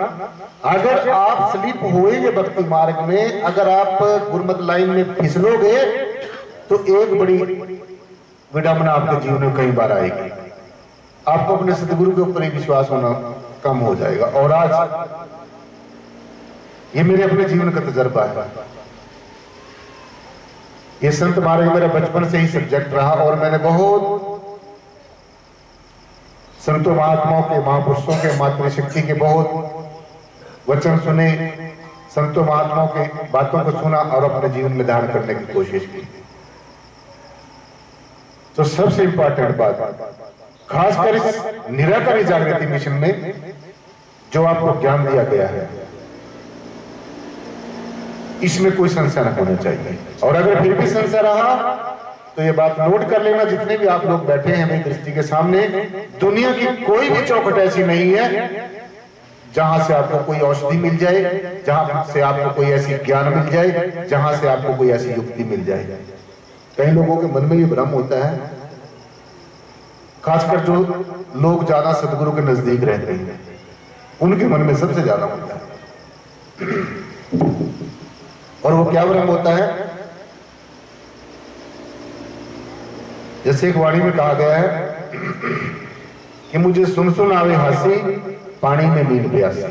अगर आप स्लिप होएंगे भक्ति मार्ग में, अगर आप गुरमत लाइन में फिसलोगे तो एक बड़ी विडंबना आपके जीवन में कई बार आएगी। आपको अपने सतगुरु के ऊपर ही विश्वास होना कम हो जाएगा। और आज ये मेरे अपने जीवन का तजर्बा है। ये संत मार्ग मेरा बचपन से ही सब्जेक्ट रहा और मैंने बहुत संतों महात्माओं के, महापुरुषों के, मातृशक्ति के बहुत वचन सुने, संतों महात्माओं के बातों को सुना और अपने जीवन में धारण करने की कोशिश की। तो सबसे इंपॉर्टेंट बात, खासकर इस निराकारी जागृति मिशन में जो आपको ज्ञान दिया गया है, इसमें कोई संशय न होना चाहिए। और अगर फिर भी संशय रहा तो ये बात नोट कर लेना, जितने भी आप लोग बैठे हैं मेरी दृष्टि के सामने, दुनिया की कोई भी चौखट ऐसी नहीं है जहां से आपको कोई औषधि मिल जाए, जहां से आपको कोई ऐसी ज्ञान मिल जाए, जहां से आपको कोई ऐसी युक्ति मिल जाए। कई लोगों के मन में ये भ्रम होता है, खासकर जो लोग ज्यादा सदगुरु के नजदीक रहते हैं उनके मन में सबसे ज्यादा होता है। और वो क्या भ्रम होता है? जैसे एक वाणी में कहा गया है कि मुझे सुन सुन आवे हंसी, पानी में मीन प्यासी।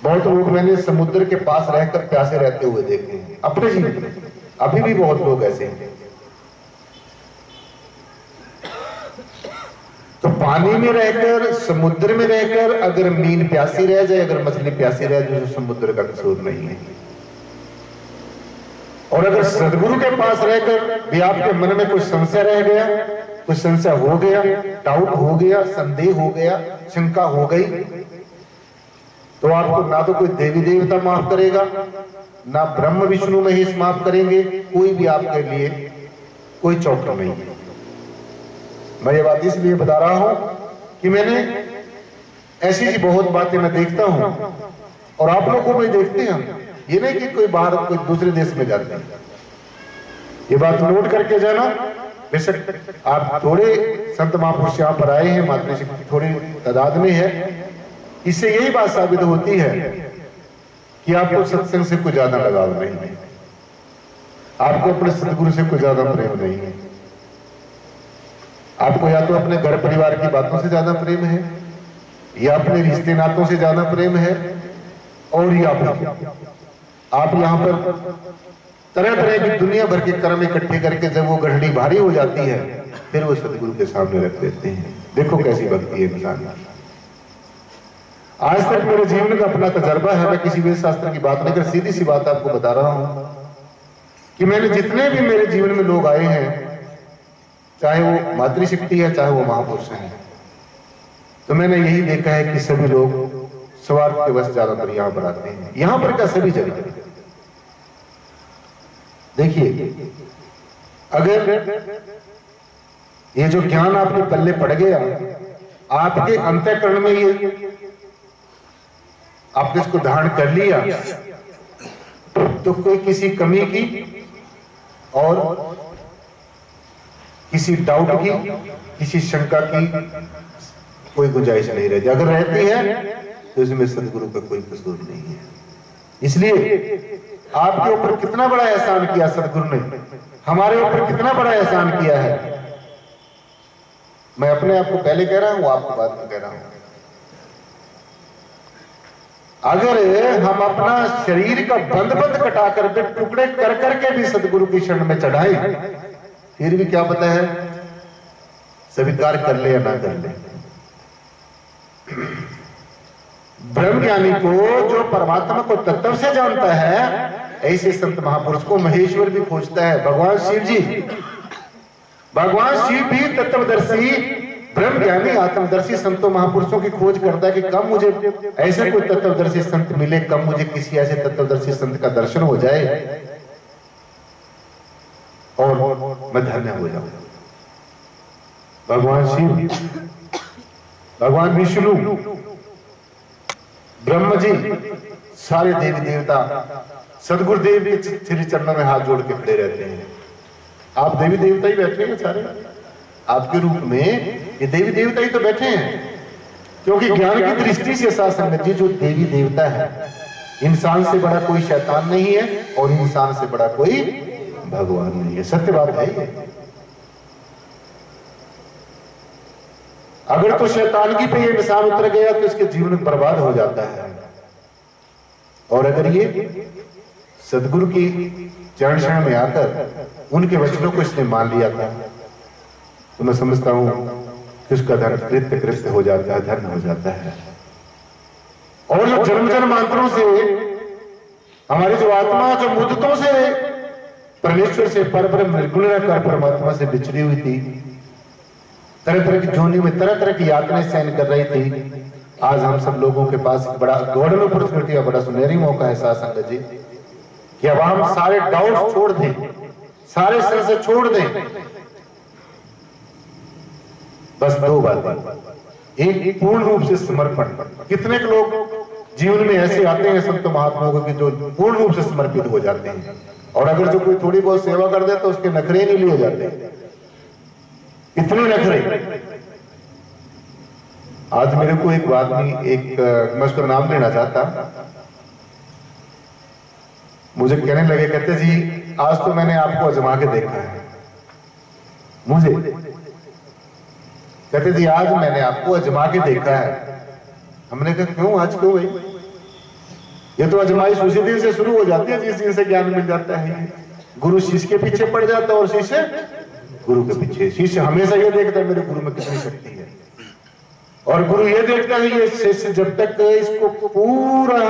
बहुत लोग मैंने समुद्र के पास रहकर प्यासे रहते हुए देखे हैं अपने जीवन में, अभी भी बहुत लोग ऐसे हैं। तो पानी में रहकर, समुद्र में रहकर अगर मीन प्यासी रह जाए, अगर मछली प्यासी रह जाए, तो समुद्र का कसूर नहीं है। और अगर सदगुरु के पास रहकर भी आपके मन में कोई संशय रह गया, कुछ संशय हो गया, डाउट हो गया, संदेह हो गया, शंका हो गई, तो आपको ना तो कोई देवी देवता माफ करेगा, ना ब्रह्म विष्णु महेश माफ करेंगे, कोई भी आपके लिए कोई चौकट नहीं। मैं ये बात इसलिए बता रहा हूं कि मैंने ऐसी ही बहुत बातें मैं देखता हूं और आप लोगों को भी देखते हैं। ये नहीं कि कोई बाहर कोई दूसरे देश में जाते हैं, ये बात नोट करके जाना। बेशक आप थोड़े संत महापुरुष यहाँ पर आए हैं, मातृशक्ति थोड़ी तादाद में है, इससे यही बात साबित होती है कि आपको सत्संग से कोई ज्यादा लगाव नहीं है, आपको अपने सतगुरु से कोई ज्यादा प्रेम नहीं है। आपको या तो अपने घर परिवार की बातों से ज्यादा प्रेम है, या अपने रिश्ते नातों से ज्यादा प्रेम है, और या आप यहाँ पर तरह तरह की दुनिया भर के कर्म इकट्ठे करके जब वो गढ़ड़ी भारी हो जाती है फिर वो सतगुरु के सामने रख देते हैं। देखो कैसी भक्ति है इंसान। आज तक मेरे जीवन का अपना तजर्बा है, मैं किसी वेद शास्त्र की बात नहीं कर, सीधी सी बात आपको बता रहा हूं कि मैंने जितने भी मेरे जीवन में लोग आए हैं, चाहे वो मातृशक्ति है चाहे वो महापुरुष है, तो मैंने यही देखा है कि सभी लोग स्वार्थ के वश ज्यादातर यहां पर आते हैं। यहां पर क्या, सभी जगह देखिए, अगर ये जो ज्ञान आपके पल्ले पड़ गया, आपके अंतःकरण में ये आपने इसको धारण कर लिया, तो कोई किसी कमी की और किसी डाउट की, किसी शंका की कोई गुंजाइश नहीं रहती। अगर रहती है तो इसमें सदगुरु का कोई कसूर नहीं है। इसलिए आपके ऊपर कितना बड़ा एहसान किया सदगुरु ने, हमारे ऊपर कितना बड़ा एहसान किया है। मैं अपने आप को पहले कह रहा हूं, आपको बाद में कह रहा हूं। अगर हम अपना शरीर का बंद बंद कटा करके टुकड़े कर करके भी सदगुरु की शरण में चढ़ाए, फिर भी क्या पता है स्वीकार कर ले या ना कर ले। ब्रह्म ज्ञानी को, जो परमात्मा को तत्व से जानता है, ऐसे संत महापुरुष को महेश्वर भी खोजता है। भगवान शिव जी, भगवान शिव भी तत्वदर्शी, ब्रह्म ज्ञानी, आत्मदर्शी संतों महापुरुषों की खोज करता है कि कब मुझे ऐसे कोई तत्वदर्शी संत मिले, कब मुझे किसी ऐसे तत्वदर्शी संत का दर्शन हो जाए और मैं धन्य हो जाऊं। भगवान शिव, भगवान विष्णु, ब्रह्म जी, सारे देवी देवता सदगुरुदेव के श्री चरणों में हाथ जोड़ के खड़े रहते हैं। आप देवी देवता ही बैठे हैं सारे, आपके रूप में ये देवी देवता ही तो बैठे हैं। क्योंकि ज्ञान की दृष्टि से साथ संगत जी जो देवी देवता है, इंसान से बड़ा कोई शैतान नहीं है और इंसान से बड़ा कोई भगवान नहीं है। सत्य बात है ये। अगर तो शैतानगी पे ये इंसान उतर गया तो इसके जीवन बर्बाद हो जाता है, और अगर ये सदगुरु की चरण शरण में आकर उनके वचनों को इसने मान लिया था तो मैं समझता हूं कि उसका धर्म कृत्य कृत्य हो जाता है, धर्म हो जाता है। और जो जन्म जन्मांतरों से हमारी जो आत्मा जो मुद्दतों से परमेश्वर से परब्रह्म निर्गुण निराकार परमात्मा से बिछड़ी हुई थी, तरह तरह की जोनी में तरह तरह की यातनाएं सहन कर रही थी, आज हम सब लोगों के पास बड़ा गोल्डन अपॉर्चुनिटी है, बड़ा सुनहरी मौका है साथ संगत जी कि अब हम सारे डाउट छोड़ दें, सारे संशय छोड़ दें। बस दो बातें, एक पूर्ण रूप से समर्पण। कितने लोग जीवन में ऐसे आते हैं संत महात्माओं के जो पूर्ण रूप से समर्पित हो जाते हैं, और अगर जो कोई थोड़ी बहुत सेवा कर दे तो उसके नखरे नहीं लिए जाते, इतने नखरे। आज मेरे को एक बात नहीं, एक मैं उसका नाम लेना चाहता, मुझे कहने लगे, कहते जी आज तो मैंने आपको आजमा के देखा है। मुझे कहते जी आज मैंने आपको आजमा के देखा है। हमने कहा क्यों, आज क्यों भाई? ये तो आजमाइश उसी दिन से शुरू हो जाती है जिस दिन से ज्ञान मिल जाता है। गुरु शिष्य के पीछे पड़ जाता है और शिष्य गुरु के पीछे। शिष्य हमेशा ये देखता है मेरे गुरु में कितनी शक्ति है, और गुरु ये देखता है ये शिष्य जब तक इसको पूरा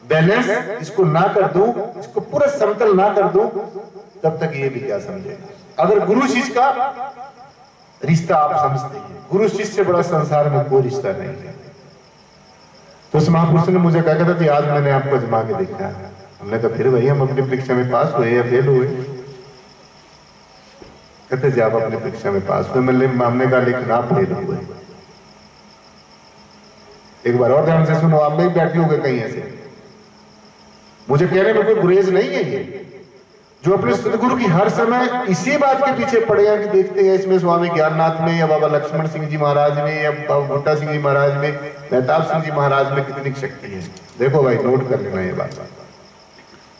बैलेंस इसको ना कर दूं, इसको पूरा समतल ना कर दूं, तब तक ये भी क्या समझेगा। अगर गुरु शिष्य का रिश्ता आप समझते हैं, गुरु शिष्य से बड़ा संसार में कोई रिश्ता नहीं है। तो उस महापुरुष ने मुझे कहा था कि आज मैंने आपको आजमा के देखा है। हमने कहा फिर भाई हम अपनी परीक्षा में पास हुए या फेल हुए? कहते जी आप अपनी परीक्षा में पास हुए। हमने कहा लेकिन आप फेल हुए। एक बार और ध्यान से सुनो, आप भी बैठे होंगे कहीं ऐसे, मुझे कहने में कोई गुरेज नहीं है ये, जो अपने सदगुरु की हर समय इसी बात के पीछे पड़े हैं कि देखते हैं इसमें स्वामी ज्ञाननाथ में या बाबा लक्ष्मण सिंह जी महाराज में या बाबा बूटा सिंह जी महाराज में, मेहताब सिंह जी महाराज में कितनी शक्ति है। देखो भाई नोट कर लेना ये बात,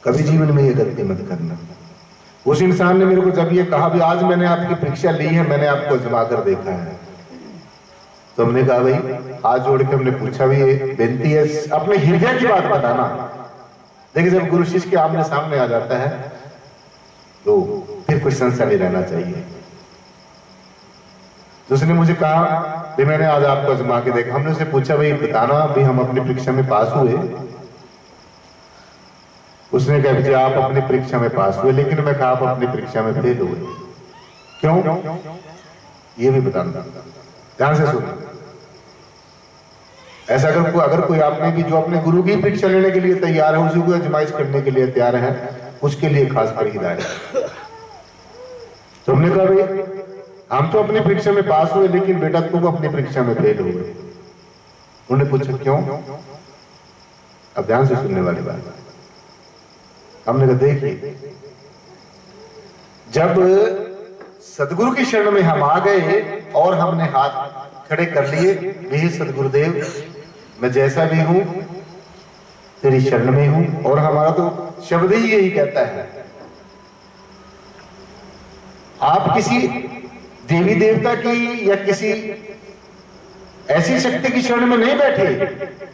कभी जीवन में ये गलती मत करना। उस इंसान ने मेरे को जब ये कहा भी आज मैंने आपकी परीक्षा ली है, मैंने आपको आजमा कर देखा है, तो हमने कहा भाई हाथ जोड़ के हमने पूछा भी ये बेनती है अपने हृदय की बात बताना। देखिए जब गुरु शिष्य के आमने सामने आ जाता है तो फिर कुछ संशय नहीं रहना चाहिए। तो उसने मुझे कहा भी मैंने आज आपको आजमा के देखा। हमने उसे पूछा भाई बताना भी हम अपनी परीक्षा में पास हुए? उसने कहा जी आप अपनी परीक्षा में पास हुए, लेकिन मैं कहा आप अपनी परीक्षा में फेल हुए। क्यों? ये भी बताना, ध्यान से सुनो। ऐसा अगर कोई आपने भी जो अपने गुरु की परीक्षा लेने के लिए तैयार है, उसी को आजमाइश करने के लिए तैयार है, उसके लिए खास कर हिदायत है। तो हमने कहा भाई हम तो अपनी परीक्षा में पास हुए, लेकिन बेटा तुम अपनी परीक्षा में फेल हुए। उन्होंने पूछा क्यों? अब ध्यान से सुनने वाली बात। हमने कहा देखिए जब सदगुरु की शरण में हम आ गए और हमने हाथ खड़े कर लिए, हे सदगुरुदेव मैं जैसा भी हूं तेरी शरण में हूं, और हमारा तो शब्द ही यही कहता है। आप किसी देवी देवता की या किसी ऐसी शक्ति की शरण में नहीं बैठे,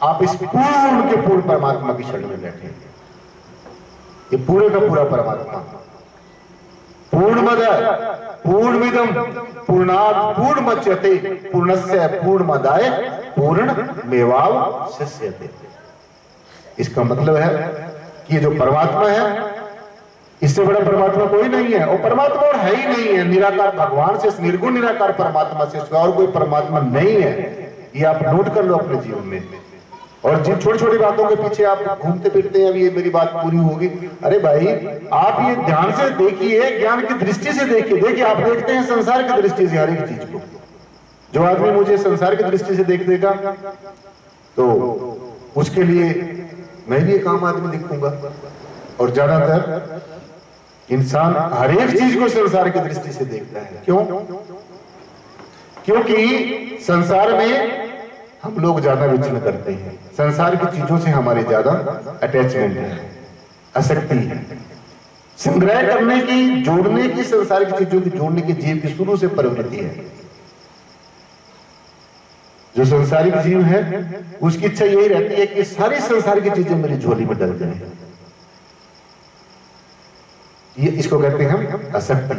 आप इस पूर्ण के पूर्ण परमात्मा की शरण में बैठे। ये पूरे का पूरा परमात्मा पूर्णमद पूर्णमिदं पूर्णात् पूर्णमुदच्यते पूर्णस्य पूर्णमादाय पूर्णमेवावशिष्यते। इसका मतलब है कि ये जो परमात्मा है इससे बड़ा परमात्मा कोई नहीं है, और परमात्मा और है ही नहीं है। निराकार भगवान से, निर्गुण निराकार परमात्मा से और कोई परमात्मा नहीं है। ये आप नोट कर लो अपने जीवन में। और जिन छोटी छोटी बातों के पीछे आप घूमते फिरते हैं, ये मेरी बात पूरी होगी, अरे भाई आप ये ध्यान से देखिए, ज्ञान की दृष्टि से देखिए। देखिए आप देखते हैं संसार की दृष्टि से हर एक चीज को। जो आदमी मुझे संसार की दृष्टि से देख देगा तो उसके लिए मैं भी एक आम आदमी दिखूंगा। और ज्यादातर इंसान हर एक चीज को संसार की दृष्टि से देखता है। क्यों? क्योंकि संसार में हम लोग ज्यादा विचलन करते हैं, संसार की चीजों से हमारे ज्यादा अटैचमेंट है, आसक्ति है। संग्रह करने की, जोड़ने की, संसार की चीजों की जोड़ने की जीव की शुरू से प्रवृत्ति है। जो संसारिक जीव है उसकी इच्छा यही रहती है कि सारी संसार की चीजें मेरी झोली में डल जाए। ये इसको कहते हैं हम आसक्ति,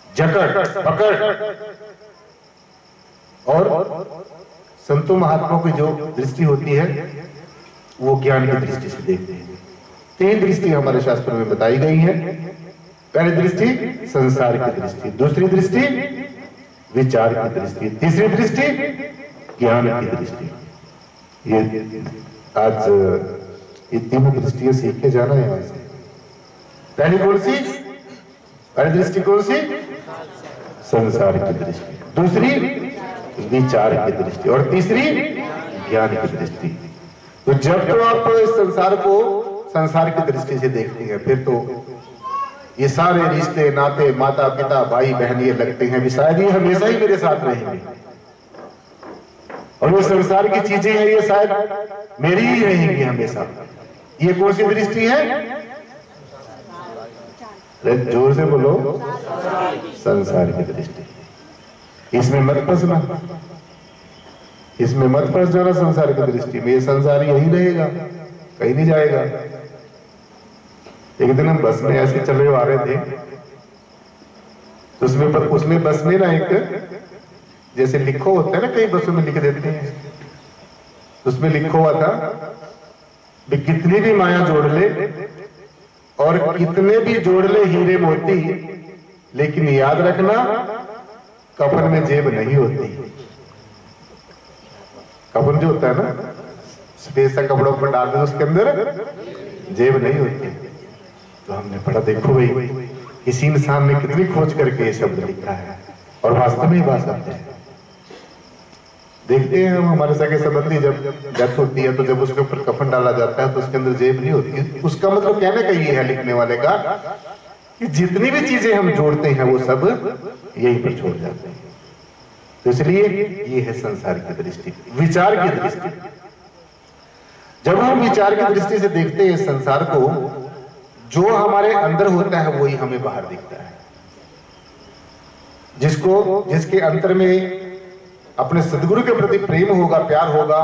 जकड़, पकड़। और संतों महात्माओं की जो दृष्टि होती है वो ज्ञान की दृष्टि से देखते हैं। 3 दृष्टि हमारे शास्त्रों में बताई गई है। पहली दृष्टि संसार की दृष्टि, दूसरी दृष्टि विचार की दृष्टि, तीसरी दृष्टि ज्ञान की दृष्टि। ये आज ये तीनों दृष्टियां सीख के जाना है यहां से। पहली कौन सी? पहली दृष्टि कौन सी? संसार की दृष्टि, दूसरी विचार की दृष्टि और तीसरी ज्ञान की दृष्टि। तो जब तो आप इस संसार को संसार की दृष्टि से देखते हैं, फिर तो ये सारे रिश्ते नाते, माता पिता भाई बहन ये लगते हैं भी शायद ये हमेशा ही मेरे साथ रहेंगे, और ये संसार की चीजें हैं ये शायद मेरी ही रहेंगी हमेशा। ये कौन सी दृष्टि है? जोर से बोलो, संसार की दृष्टि। इसमें मत फंसना, इसमें मत फंस जाना। संसार की दृष्टि में ये संसार यही रहेगा, कहीं नहीं जाएगा। एक दिन हम बस में ऐसे चले आ रहे थे, तो उसमें बस में ना एक जैसे लिखो होता है ना, कई बसों में लिख देते हैं, उसमें लिखा हुआ था भी कितनी भी माया जोड़ ले और कितने भी जोड़ ले हीरे मोती, लेकिन याद रखना कफन में जेब नहीं होती। कफन जो होता है ना, सफेद सा कपड़ों पर डाल दो, उसके अंदर जेब नहीं होती। तो हमने पढ़ा, देखो भाई किसी इंसान ने कितनी खोज करके ये शब्द लिखा है, और वास्तव में बात आती है। देखते हैं हम, हमारे सगे संबंधी जब डेथ होती है तो जब उसके ऊपर कफन डाला जाता है तो उसके अंदर जेब नहीं होती। उसका मतलब कहने का ये है लिखने वाले का कि जितनी भी चीजें हम जोड़ते हैं वो सब यहीं पर छोड़ जाते हैं। तो इसलिए ये है संसार की दृष्टि। विचार की दृष्टि, जब हम विचार की दृष्टि से देखते हैं संसार को, जो हमारे अंदर होता है वही हमें बाहर दिखता है। जिसके अंतर में अपने सदगुरु के प्रति प्रेम होगा, प्यार होगा,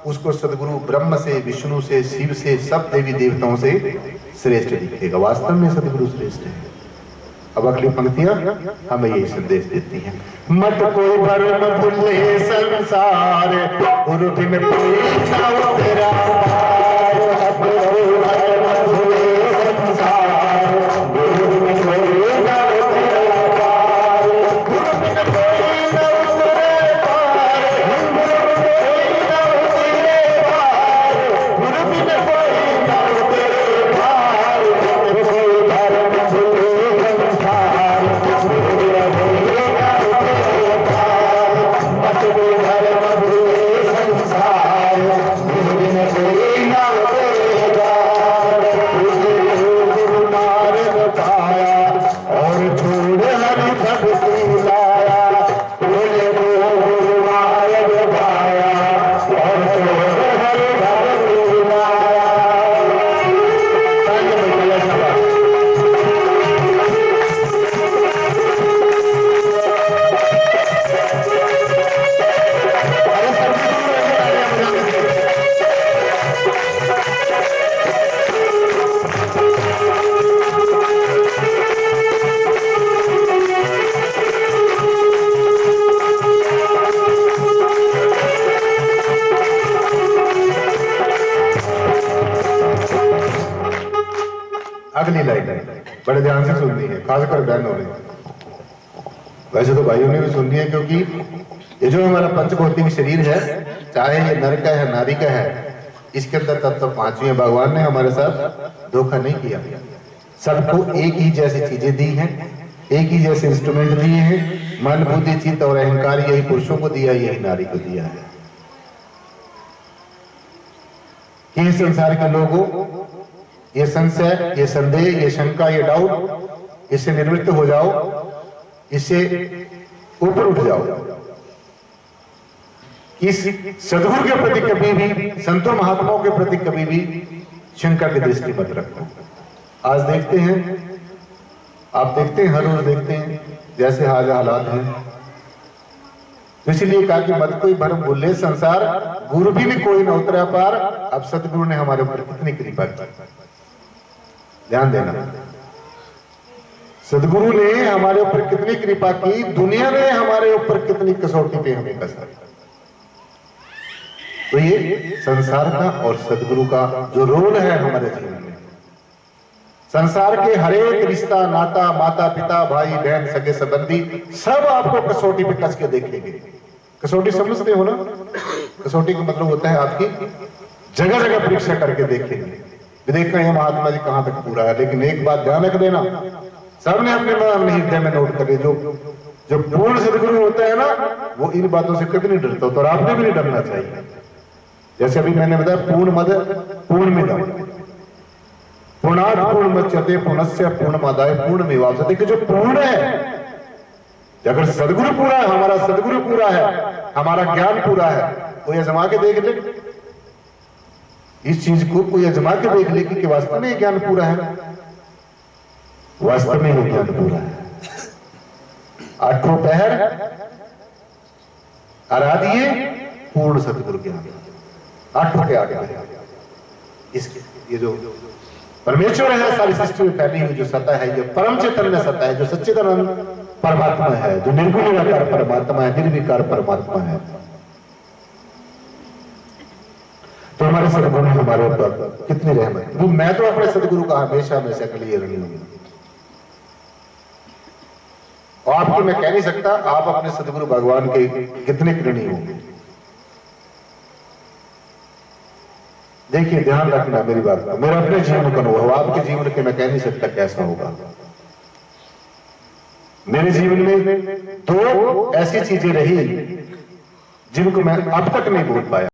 उसको सदगुरु ब्रह्म से, विष्णु से, शिव से, सब देवी देवताओं से श्रेष्ठ दिखेगा। वास्तव में सदगुरु श्रेष्ठ है। अब अगली पंक्तियां हमें यही संदेश देती हैं। मत कोई भरम भूले संसार, गुरु बिन कोई ना तेरा पार। मत कोई भरम भूले संसार, गुरु बिन कोई ना तेरा पार। गुरु बिन कोई ना तेरे पार, गुरु बिन कोई ना तेरे पार, गुरु बिन कोई ना तेरे पार। मत कोई भरम भूले संसार, गुरु बिन कोई ना तेरे पार। मत कोई भरम भूले संसार, गुरु बिन कोई ना तेरे पार। गुरु मार्ग पाया और छोड़ हरि भक्ति लाया। गुरु मार्ग पाया और छोड़ हरि भक्ति लाया। अगली लाइन बड़े ध्यान से सुननी है, खासकर बहन हो रही है। वैसे तो भाइयों ने भी सुननी है, क्योंकि ये जो हमारा पंचभौतिक शरीर है, चाहे ये नर का है नारी का है, इसके अंदर तब तो 5 हैं। भगवान ने हमारे साथ धोखा नहीं किया। सबको एक ही जैसी चीजें दी हैं, एक ही जैसे इंस्ट्रूमेंट दिए हैं। मन, बुद्धि, चित्त और अहंकार यही पुरुषों को दिया, यही नारी को दिया है। कि संसार के लोगों ये संशय, ये संदेह, ये शंका, ये डाउट, इससे निवृत्त हो जाओ, इससे ऊपर उठ जाओ। कि सदगुरु के प्रति कभी भी, संतों महात्माओं के प्रति कभी भी शंका की दृष्टि मत रखो। आज देखते हैं, आप देखते हैं, हर रोज देखते हैं जैसे आज हालात हैं, तो इसलिए कहा कि मत कोई भरम भूले संसार, गुरु भी नहीं कोई न उतरा पार। अब सदगुरु ने हमारे ऊपर कितनी कृपा की, ध्यान देना। सदगुरु ने हमारे ऊपर कितनी कृपा की, दुनिया ने हमारे ऊपर कितनी कसौटी पे हमें कसा। तो ये संसार का और सदगुरु का जो रोल है हमारे जीवन में, संसार के हर एक रिश्ता नाता, माता पिता भाई बहन सगे संबंधी सब आपको कसौटी पे कस के देखेंगे। कसौटी समझते हो ना? कसौटी का मतलब होता है आपकी जगह जगह परीक्षा करके देखेंगे, देखा ये महात्मा जी कहां तक पूरा है। लेकिन एक बात ध्यान रख देना, सबने अपने हृदय में नोट करे, जो पूर्ण सदगुरु होता है ना, वो इन बातों से कभी नहीं डरता होता, और आपने भी नहीं डरना चाहिए। जैसे अभी मैंने बताया, पूर्ण मद पूर्ण मिदम पूर्णात् पूर्ण मुच्यते पुनस्य पूर्णमादाय पूर्णमेवावशिष्यते, कि जो पूर्ण है, अगर सदगुरु पूरा है, हमारा सदगुरु पूरा है, हमारा ज्ञान पूरा है, कोई आजमा के देख ले इस चीज को, कोई आजमा के देख ले कि वास्तव में ज्ञान पूरा है, वास्तव में वो ज्ञान पूरा है। आठों पहर आराधिए पूर्ण सदगुरु ज्ञान, आठों के आगे इसके ये जो परमेश्वर है, सारी सृष्टि में फैली हुई जो सत्ता है, जो परम चैतन्य सत्ता है, जो सच्चिदानंद परमात्मा है, जो निर्गुण निराकार परमात्मा है, निर्विकार परमात्मा है। तो हमारे सदगुरु ने हमारे ऊपर कितनी रहमत। वो मैं तो अपने सदगुरु का हमेशा हमेशा के लिए ऋणी हूं, और आपको मैं कह नहीं सकता आप अपने सदगुरु भगवान के कितने ऋणी होंगे। देखिए, ध्यान रखना मेरी बात का, मेरा अपने जीवन का अनुभव, आपके जीवन के मैं कह नहीं सकता कैसा होगा। मेरे जीवन में दो ऐसी चीजें रही जिनको मैं अब तक नहीं भूल पाया।